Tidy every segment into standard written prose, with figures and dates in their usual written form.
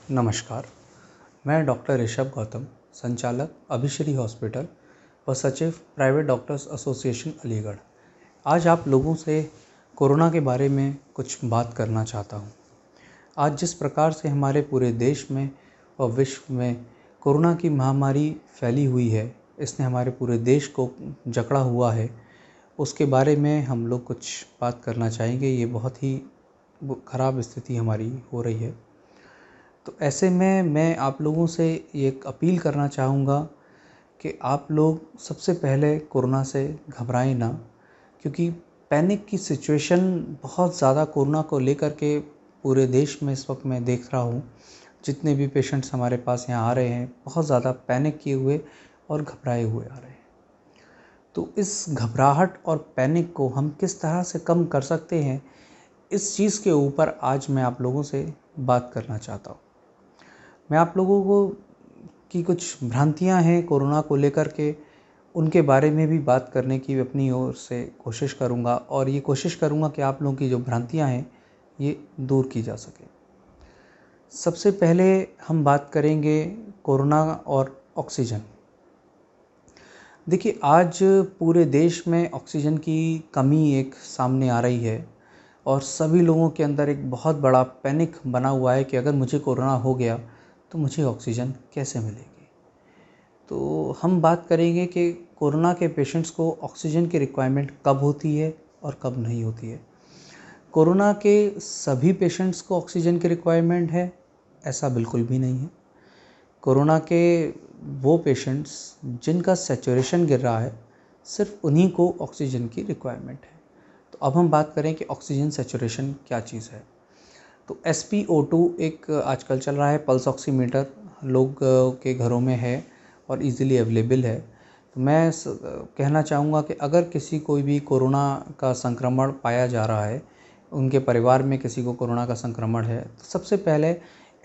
नमस्कार, मैं डॉक्टर ऋषभ गौतम, संचालक अभिश्री हॉस्पिटल व सचिव प्राइवेट डॉक्टर्स एसोसिएशन अलीगढ़। आज आप लोगों से कोरोना के बारे में कुछ बात करना चाहता हूँ। आज जिस प्रकार से हमारे पूरे देश में और विश्व में कोरोना की महामारी फैली हुई है, इसने हमारे पूरे देश को जकड़ा हुआ है, उसके बारे में हम लोग कुछ बात करना चाहेंगे। ये बहुत ही ख़राब स्थिति हमारी हो रही है। तो ऐसे में मैं आप लोगों से एक अपील करना चाहूँगा कि आप लोग सबसे पहले कोरोना से घबराएं ना, क्योंकि पैनिक की सिचुएशन बहुत ज़्यादा कोरोना को लेकर के पूरे देश में इस वक्त मैं देख रहा हूँ। जितने भी पेशेंट्स हमारे पास यहाँ आ रहे हैं, बहुत ज़्यादा पैनिक किए हुए और घबराए हुए आ रहे हैं। तो इस घबराहट और पैनिक को हम किस तरह से कम कर सकते हैं, इस चीज़ के ऊपर आज मैं आप लोगों से बात करना चाहता हूँ। मैं आप लोगों को की कुछ भ्रांतियां हैं कोरोना को लेकर के, उनके बारे में भी बात करने की अपनी ओर से कोशिश करूंगा और ये कोशिश करूंगा कि आप लोगों की जो भ्रांतियां हैं ये दूर की जा सके। सबसे पहले हम बात करेंगे कोरोना और ऑक्सीजन। देखिए, आज पूरे देश में ऑक्सीजन की कमी एक सामने आ रही है और सभी लोगों के अंदर एक बहुत बड़ा पैनिक बना हुआ है कि अगर मुझे कोरोना हो गया तो मुझे ऑक्सीजन कैसे मिलेगी। तो हम बात करेंगे कि कोरोना के पेशेंट्स को ऑक्सीजन की रिक्वायरमेंट कब होती है और कब नहीं होती है। कोरोना के सभी पेशेंट्स को ऑक्सीजन की रिक्वायरमेंट है, ऐसा बिल्कुल भी नहीं है। कोरोना के वो पेशेंट्स जिनका सैचुरेशन गिर रहा है, सिर्फ उन्हीं को ऑक्सीजन की रिक्वायरमेंट है। तो अब हम बात करें कि ऑक्सीजन सैचुरेशन क्या चीज़ है। तो SpO2 एक आजकल चल रहा है पल्स ऑक्सीमीटर, लोग के घरों में है और इजीली अवेलेबल है। तो मैं कहना चाहूँगा कि अगर किसी कोई भी कोरोना का संक्रमण पाया जा रहा है, उनके परिवार में किसी को कोरोना का संक्रमण है, तो सबसे पहले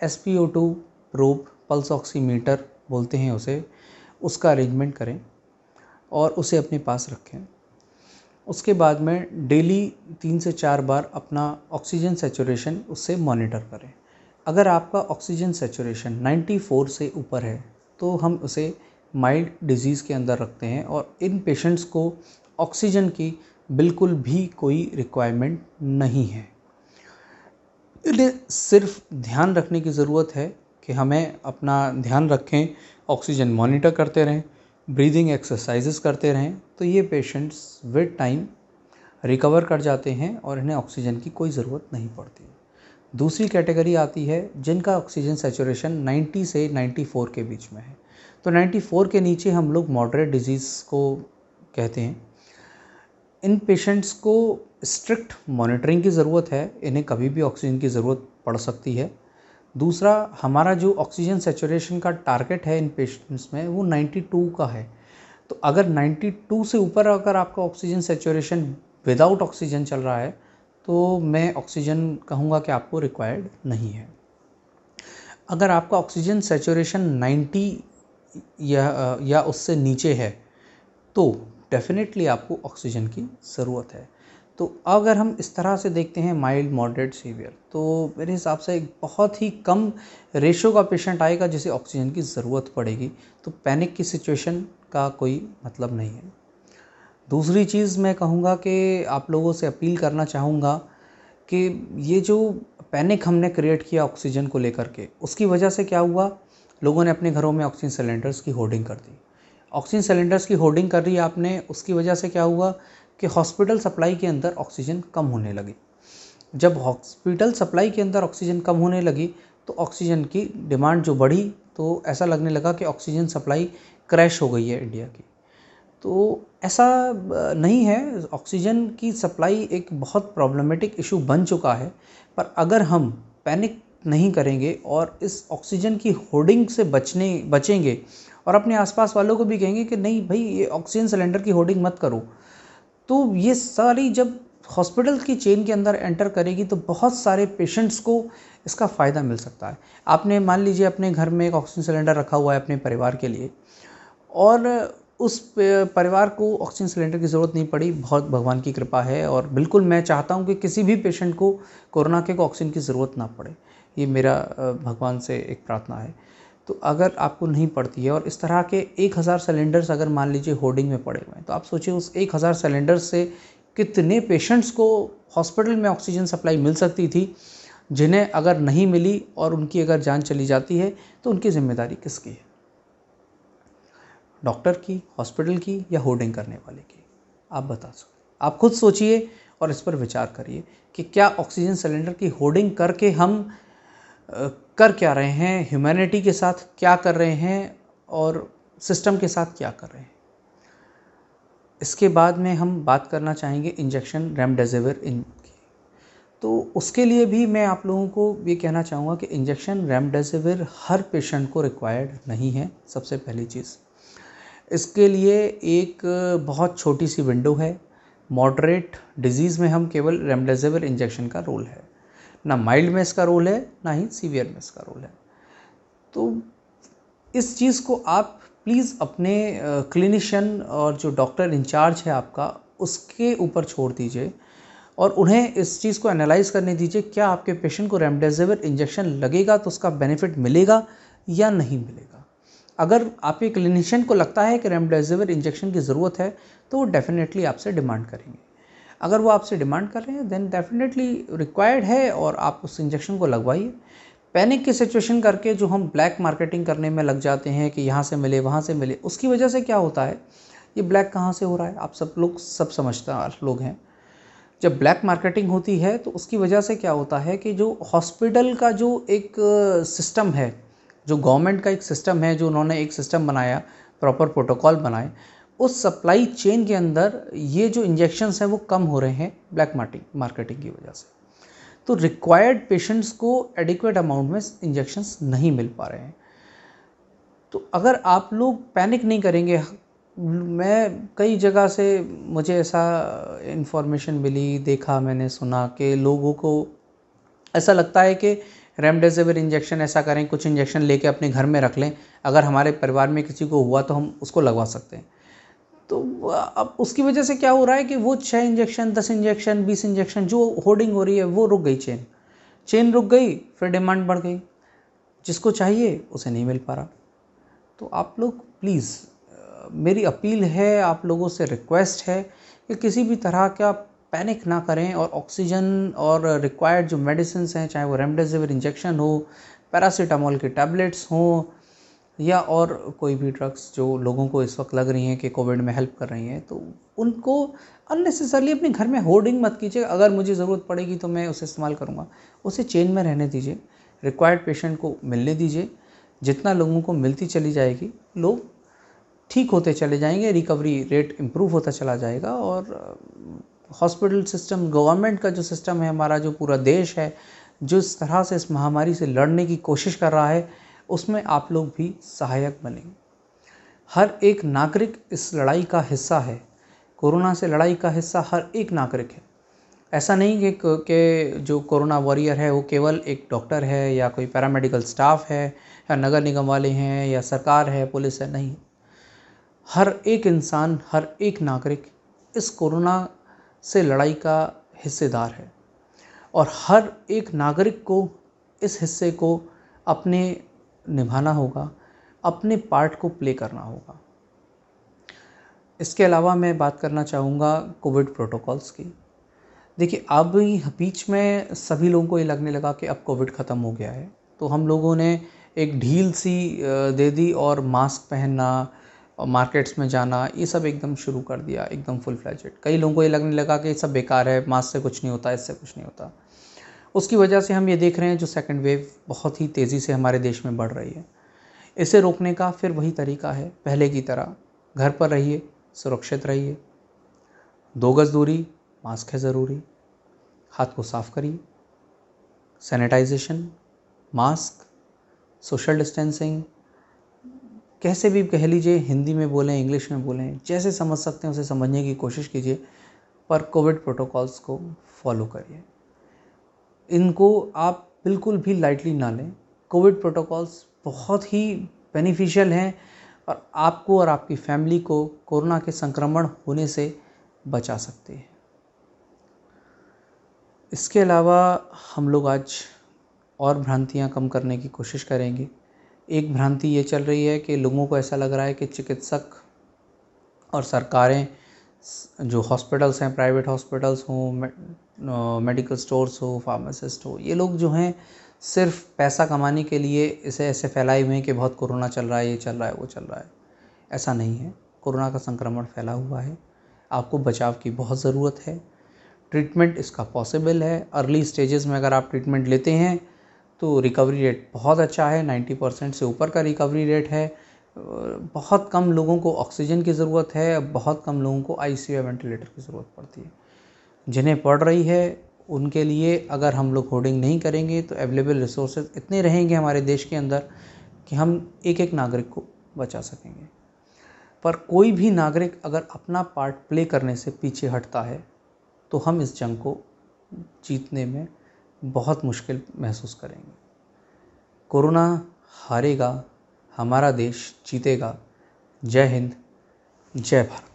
SpO2 प्रोब, पल्स ऑक्सीमीटर बोलते हैं उसे, उसका अरेंजमेंट करें और उसे अपने पास रखें। उसके बाद में डेली 3 से 4 बार अपना ऑक्सीजन सैचुरेशन उससे मॉनिटर करें। अगर आपका ऑक्सीजन सैचुरेशन 94 से ऊपर है तो हम उसे माइल्ड डिजीज़ के अंदर रखते हैं और इन पेशेंट्स को ऑक्सीजन की बिल्कुल भी कोई रिक्वायरमेंट नहीं है। इन्हें सिर्फ ध्यान रखने की ज़रूरत है कि हमें अपना ध्यान रखें, ऑक्सीजन मॉनिटर करते रहें, ब्रीदिंग एक्सरसाइजेस करते रहें, तो ये पेशेंट्स विद टाइम रिकवर कर जाते हैं और इन्हें ऑक्सीजन की कोई ज़रूरत नहीं पड़ती। दूसरी कैटेगरी आती है जिनका ऑक्सीजन सैचुरेशन 90 से 94 के बीच में है। तो 94 के नीचे हम लोग मॉडरेट डिजीज़ को कहते हैं। इन पेशेंट्स को स्ट्रिक्ट मॉनिटरिंग की ज़रूरत है, इन्हें कभी भी ऑक्सीजन की ज़रूरत पड़ सकती है। दूसरा, हमारा जो ऑक्सीजन सैचुरेशन का टारगेट है इन पेशेंट्स में, वो 92 का है। तो अगर 92 से ऊपर अगर आपका ऑक्सीजन सैचुरेशन विदाउट ऑक्सीजन चल रहा है, तो मैं ऑक्सीजन कहूँगा कि आपको रिक्वायर्ड नहीं है। अगर आपका ऑक्सीजन सैचुरेशन 90 या उससे नीचे है तो डेफिनेटली आपको ऑक्सीजन की ज़रूरत है। तो अगर हम इस तरह से देखते हैं माइल्ड, मॉडरेट, सीवियर, तो मेरे हिसाब से एक बहुत ही कम रेशो का पेशेंट आएगा जिसे ऑक्सीजन की ज़रूरत पड़ेगी। तो पैनिक की सिचुएशन का कोई मतलब नहीं है। दूसरी चीज़ मैं कहूँगा कि आप लोगों से अपील करना चाहूँगा कि ये जो पैनिक हमने क्रिएट किया ऑक्सीजन को लेकर के, उसकी वजह से क्या हुआ, लोगों ने अपने घरों में ऑक्सीजन सिलेंडर्स की होर्डिंग कर दी। ऑक्सीजन सिलेंडर्स की होर्डिंग कर दी आपने, उसकी वजह से क्या हुआ कि हॉस्पिटल सप्लाई के अंदर ऑक्सीजन कम होने लगी। जब हॉस्पिटल सप्लाई के अंदर ऑक्सीजन कम होने लगी तो ऑक्सीजन की डिमांड जो बढ़ी, तो ऐसा लगने लगा कि ऑक्सीजन सप्लाई क्रैश हो गई है इंडिया की। तो ऐसा नहीं है, ऑक्सीजन की सप्लाई एक बहुत प्रॉब्लमेटिक इशू बन चुका है। पर अगर हम पैनिक नहीं करेंगे और इस ऑक्सीजन की होर्डिंग से बचेंगे और अपने आसपास वालों को भी कहेंगे कि नहीं भाई, ये ऑक्सीजन सिलेंडर की होर्डिंग मत करो, तो ये सारी जब हॉस्पिटल की चेन के अंदर एंटर करेगी तो बहुत सारे पेशेंट्स को इसका फ़ायदा मिल सकता है। आपने मान लीजिए अपने घर में एक ऑक्सीजन सिलेंडर रखा हुआ है अपने परिवार के लिए, और उस परिवार को ऑक्सीजन सिलेंडर की ज़रूरत नहीं पड़ी, बहुत भगवान की कृपा है। और बिल्कुल मैं चाहता हूं कि किसी भी पेशेंट को कोरोना के ऑक्सीजन की ज़रूरत ना पड़े, ये मेरा भगवान से एक प्रार्थना है। तो अगर आपको नहीं पड़ती है और इस तरह के 1000 सिलेंडर्स अगर मान लीजिए होर्डिंग में पड़े हुए हैं, तो आप सोचिए उस 1000 सिलेंडर्स से कितने पेशेंट्स को हॉस्पिटल में ऑक्सीजन सप्लाई मिल सकती थी, जिन्हें अगर नहीं मिली और उनकी अगर जान चली जाती है तो उनकी जिम्मेदारी किसकी है? डॉक्टर की, हॉस्पिटल की, या होर्डिंग करने वाले की? आप बता सकते, आप खुद सोचिए और इस पर विचार करिए कि क्या ऑक्सीजन सिलेंडर की होर्डिंग करके हम कर क्या रहे हैं, ह्यूमैनिटी के साथ क्या कर रहे हैं और सिस्टम के साथ क्या कर रहे हैं। इसके बाद में हम बात करना चाहेंगे इंजेक्शन रेमडेसिविर की। तो उसके लिए भी मैं आप लोगों को ये कहना चाहूँगा कि इंजेक्शन रेमडेसिविर हर पेशेंट को रिक्वायर्ड नहीं है। सबसे पहली चीज़, इसके लिए एक बहुत छोटी सी विंडो है। मॉडरेट डिजीज़ में हम केवल रेमडेसिविर इंजेक्शन का रोल है, ना माइल्ड में इसका रोल है, ना ही सीवियर में इसका रोल है। तो इस चीज़ को आप प्लीज़ अपने क्लिनिशियन और जो डॉक्टर इंचार्ज है आपका, उसके ऊपर छोड़ दीजिए और उन्हें इस चीज़ को एनालाइज करने दीजिए, क्या आपके पेशेंट को रेमडेसिविर इंजेक्शन लगेगा तो उसका बेनिफिट मिलेगा या नहीं मिलेगा। अगर आपके क्लिनिशियन को लगता है कि रेमडेसिविर इंजेक्शन की ज़रूरत है तो वो डेफिनेटली आपसे डिमांड करेंगे। अगर वो आपसे डिमांड कर रहे हैं देन डेफिनेटली रिक्वायर्ड है और आप उस इंजेक्शन को लगवाइए। पैनिक की सिचुएशन करके जो हम ब्लैक मार्केटिंग करने में लग जाते हैं कि यहाँ से मिले वहाँ से मिले, उसकी वजह से क्या होता है, ये ब्लैक कहाँ से हो रहा है, आप सब लोग सब समझता लोग हैं। जब ब्लैक मार्केटिंग होती है तो उसकी वजह से क्या होता है कि जो हॉस्पिटल का जो एक सिस्टम है, जो गवर्नमेंट का एक सिस्टम है, जो उन्होंने एक सिस्टम बनाया, प्रॉपर प्रोटोकॉल बनाए, उस सप्लाई चेन के अंदर ये जो इंजेक्शन्स हैं वो कम हो रहे हैं ब्लैक मार्केटिंग की वजह से। तो रिक्वायर्ड पेशेंट्स को एडिक्वेट अमाउंट में इंजेक्शन्स नहीं मिल पा रहे हैं। तो अगर आप लोग पैनिक नहीं करेंगे, मैं कई जगह से मुझे ऐसा इन्फॉर्मेशन मिली, देखा, मैंने सुना कि लोगों को ऐसा लगता है कि रेमडेसिविर इंजेक्शन ऐसा करें, कुछ इंजेक्शन लेके अपने घर में रख लें, अगर हमारे परिवार में किसी को हुआ तो हम उसको लगवा सकते हैं। तो अब उसकी वजह से क्या हो रहा है कि वो 6 इंजेक्शन, 10 इंजेक्शन, 20 इंजेक्शन जो होर्डिंग हो रही है वो रुक गई, चेन रुक गई, फिर डिमांड बढ़ गई, जिसको चाहिए उसे नहीं मिल पा रहा। तो आप लोग प्लीज़, मेरी अपील है, आप लोगों से रिक्वेस्ट है कि किसी भी तरह का पैनिक ना करें और ऑक्सीजन और रिक्वायर्ड जो मेडिसिन हैं, चाहे वो रेमडेसिविर इंजेक्शन हो, पैरासीटामोल की टैबलेट्स हों, या और कोई भी ड्रग्स जो लोगों को इस वक्त लग रही हैं कि कोविड में हेल्प कर रही हैं, तो उनको अननेसेसरली अपने घर में होर्डिंग मत कीजिए। अगर मुझे ज़रूरत पड़ेगी तो मैं उसे इस्तेमाल करूँगा, उसे चेन में रहने दीजिए, रिक्वायर्ड पेशेंट को मिलने दीजिए। जितना लोगों को मिलती चली जाएगी, लोग ठीक होते चले जाएंगे, रिकवरी रेट इम्प्रूव होता चला जाएगा और हॉस्पिटल सिस्टम, गवर्नमेंट का जो सिस्टम है, हमारा जो पूरा देश है, जिस तरह से इस महामारी से लड़ने की कोशिश कर रहा है, उसमें आप लोग भी सहायक बनेंगे। हर एक नागरिक इस लड़ाई का हिस्सा है, कोरोना से लड़ाई का हिस्सा हर एक नागरिक है। ऐसा नहीं कि जो कोरोना वॉरियर है वो केवल एक डॉक्टर है या कोई पैरामेडिकल स्टाफ है या नगर निगम वाले हैं या सरकार है, पुलिस है, नहीं। हर एक इंसान, हर एक नागरिक इस कोरोना से लड़ाई का हिस्सेदार है और हर एक नागरिक को इस हिस्से को अपने निभाना होगा, अपने पार्ट को प्ले करना होगा। इसके अलावा मैं बात करना चाहूँगा कोविड प्रोटोकॉल्स की। देखिए, अब बीच में सभी लोगों को ये लगने लगा कि अब कोविड ख़त्म हो गया है, तो हम लोगों ने एक ढील सी दे दी और मास्क पहनना और मार्केट्स में जाना, ये सब एकदम शुरू कर दिया, एकदम फुल फ्लैजेड। कई लोगों को ये लगने लगा कि सब बेकार है, मास्क से कुछ नहीं होता, इससे कुछ नहीं होता। उसकी वजह से हम ये देख रहे हैं जो सेकंड वेव बहुत ही तेज़ी से हमारे देश में बढ़ रही है। इसे रोकने का फिर वही तरीका है, पहले की तरह घर पर रहिए, सुरक्षित रहिए, 2 गज़ दूरी, मास्क है ज़रूरी, हाथ को साफ़ करिए, सैनिटाइजेशन, मास्क, सोशल डिस्टेंसिंग, कैसे भी कह लीजिए, हिंदी में बोलें, इंग्लिश में बोलें, जैसे समझ सकते हैं उसे समझने की कोशिश कीजिए, पर कोविड प्रोटोकॉल्स को फॉलो करिए। इनको आप बिल्कुल भी लाइटली ना लें। कोविड प्रोटोकॉल्स बहुत ही बेनिफिशियल हैं और आपको और आपकी फैमिली को कोरोना के संक्रमण होने से बचा सकते हैं। इसके अलावा हम लोग आज और भ्रांतियाँ कम करने की कोशिश करेंगे। एक भ्रांति ये चल रही है कि लोगों को ऐसा लग रहा है कि चिकित्सक और सरकारें जो हॉस्पिटल्स हैं, प्राइवेट हॉस्पिटल्स हों, मेडिकल स्टोर्स हो, फार्मासिस्ट हो, ये लोग जो हैं सिर्फ पैसा कमाने के लिए इसे ऐसे फैलाए हुए हैं कि बहुत कोरोना चल रहा है, ये चल रहा है, वो चल रहा है। ऐसा नहीं है। कोरोना का संक्रमण फैला हुआ है, आपको बचाव की बहुत ज़रूरत है। ट्रीटमेंट इसका पॉसिबल है। अर्ली स्टेजेस में अगर आप ट्रीटमेंट लेते हैं तो रिकवरी रेट बहुत अच्छा है, 90% से ऊपर का रिकवरी रेट है। बहुत कम लोगों को ऑक्सीजन की ज़रूरत है, बहुत कम लोगों को आईसीयू या वेंटिलेटर की ज़रूरत पड़ती है। जिन्हें पड़ रही है उनके लिए अगर हम लोग होर्डिंग नहीं करेंगे तो अवेलेबल रिसोर्सेज इतने रहेंगे हमारे देश के अंदर कि हम एक एक नागरिक को बचा सकेंगे। पर कोई भी नागरिक अगर अपना पार्ट प्ले करने से पीछे हटता है तो हम इस जंग को जीतने में बहुत मुश्किल महसूस करेंगे। कोरोना हारेगा, हमारा देश जीतेगा। जय हिंद, जय भारत।